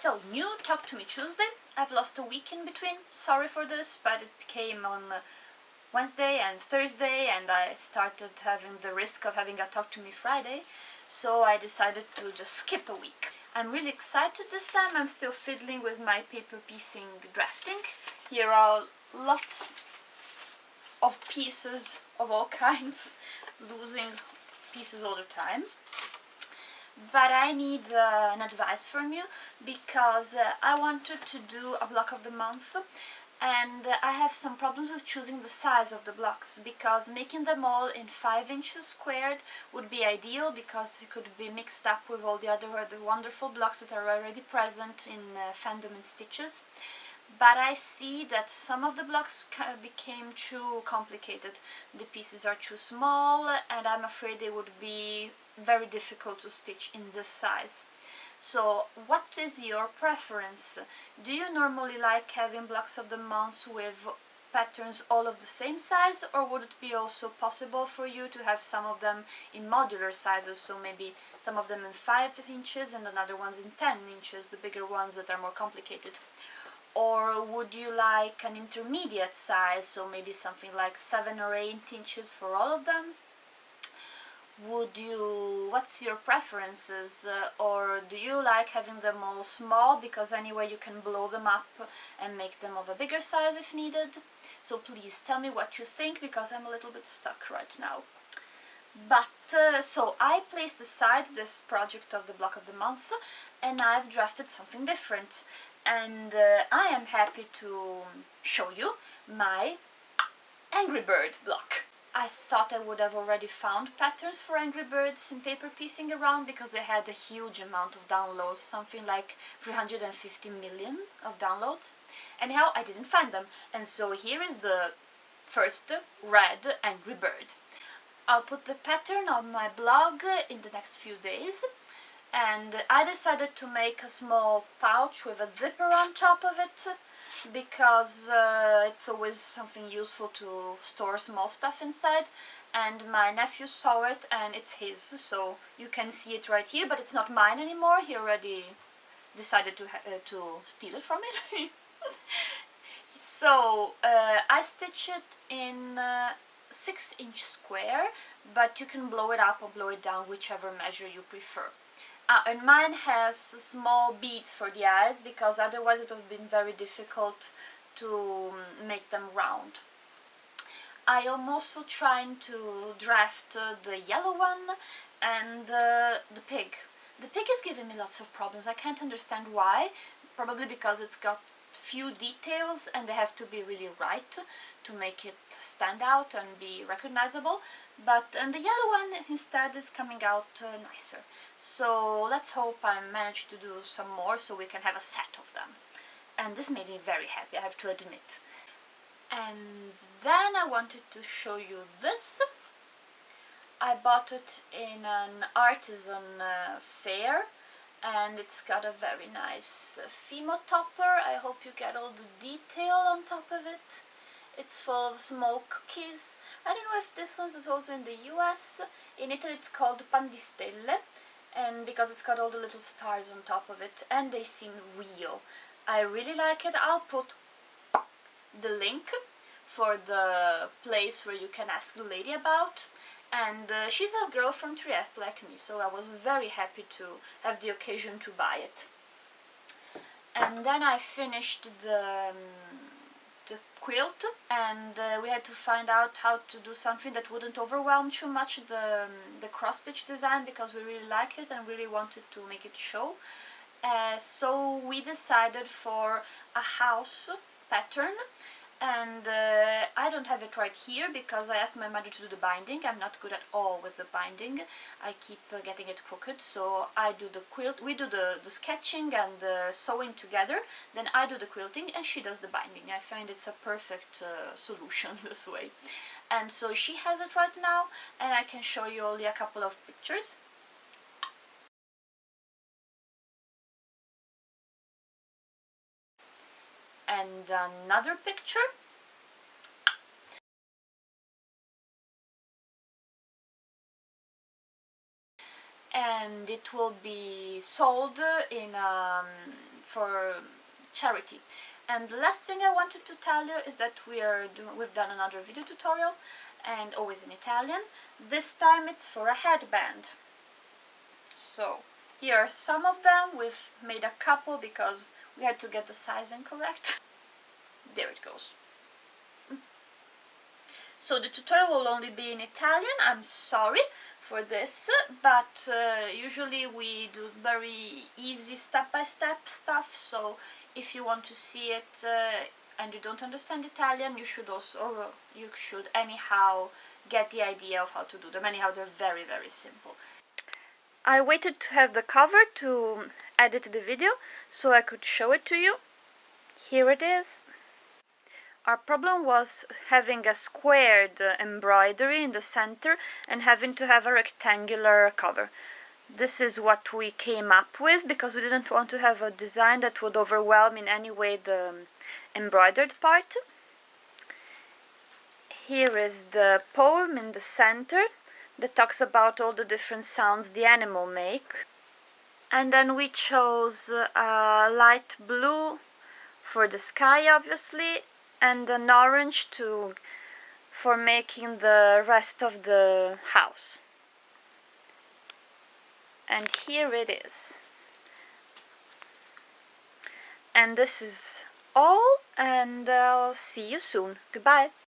So, new Talk to Me Tuesday. I've lost a week in between. Sorry for this, but it came on Wednesday and Thursday, and I started having the risk of having a Talk to Me Friday, so I decided to just skip a week. I'm really excited this time. I'm still fiddling with my paper piecing drafting. Here are lots of pieces of all kinds, losing pieces all the time. But I need an advice from you, because I wanted to do a block of the month, and I have some problems with choosing the size of the blocks, because making them all in 5 inches squared would be ideal, because it could be mixed up with all the other wonderful blocks that are already present in Fandom and Stitches. But I see that some of the blocks became too complicated. The pieces are too small, and I'm afraid they would be very difficult to stitch in this size. So what is your preference? Do you normally like having blocks of the month with patterns all of the same size, or would it be also possible for you to have some of them in modular sizes, so maybe some of them in 5 inches and another ones in 10 inches, the bigger ones that are more complicated? Or would you like an intermediate size, so maybe something like 7 or 8 inches for all of them? What's your preferences, or do you like having them all small, because anyway you can blow them up and make them of a bigger size if needed? So please tell me what you think, because I'm a little bit stuck right now. But so I placed aside this project of the block of the month, and I've drafted something different, and I am happy to show you my Angry Bird block. I thought I would have already found patterns for Angry Birds in paper piecing around, because they had a huge amount of downloads, something like 350 million of downloads. Anyhow, I didn't find them, and so here is the first red Angry Bird. I'll put the pattern on my blog in the next few days, and I decided to make a small pouch with a zipper on top of it, because it's always something useful to store small stuff inside, and my nephew saw it and it's his, so you can see it right here, but it's not mine anymore. He already decided to steal it from it. So I stitch it in 6-inch square, but you can blow it up or blow it down, whichever measure you prefer. And mine has small beads for the eyes, because otherwise it would have been very difficult to make them round. I am also trying to draft the yellow one and the pig. The pig is giving me lots of problems. I can't understand why. Probably because it's got few details and they have to be really right to make it stand out and be recognizable. And the yellow one instead is coming out nicer. So let's hope I manage to do some more so we can have a set of them. And this made me very happy, I have to admit. And then I wanted to show you this. I bought it in an artisan fair, and it's got a very nice Fimo topper. I hope you get all the detail on top of it. It's full of small cookies. I don't know if this one is also in the US. In Italy it's called pan di stelle, and because it's got all the little stars on top of it, and they seem real. I really like it. I'll put the link for the place where you can ask the lady about. And she's a girl from Trieste like me, so I was very happy to have the occasion to buy it. And then I finished the quilt, and we had to find out how to do something that wouldn't overwhelm too much the cross-stitch design, because we really like it and really wanted to make it show. So we decided for a house pattern, and I don't have it right here because I asked my mother to do the binding. I'm not good at all with the binding. I keep getting it crooked, so I do the quilt. We do the sketching and the sewing together, then I do the quilting and she does the binding. I find it's a perfect solution this way. And so she has it right now, and I can show you only a couple of pictures. And another picture. And it will be sold in for charity. And the last thing I wanted to tell you is that we've done another video tutorial, and always in Italian. This time it's for a headband. So here are some of them. We've made a couple because we had to get the sizing correct. There it goes. So the tutorial will only be in Italian. I'm sorry for this, but usually we do very easy step-by-step stuff, so if you want to see it and you don't understand Italian, you should anyhow get the idea of how to do them. Anyhow, they're very, very simple. I waited to have the cover to edit the video so I could show it to you. Here it is. Our problem was having a squared embroidery in the center and having to have a rectangular cover. This is what we came up with because we didn't want to have a design that would overwhelm in any way the embroidered part. Here is the poem in the center that talks about all the different sounds the animal make. And then we chose a light blue for the sky, obviously, and an orange for making the rest of the house. And here it is. And this is all, and I'll see you soon. Goodbye.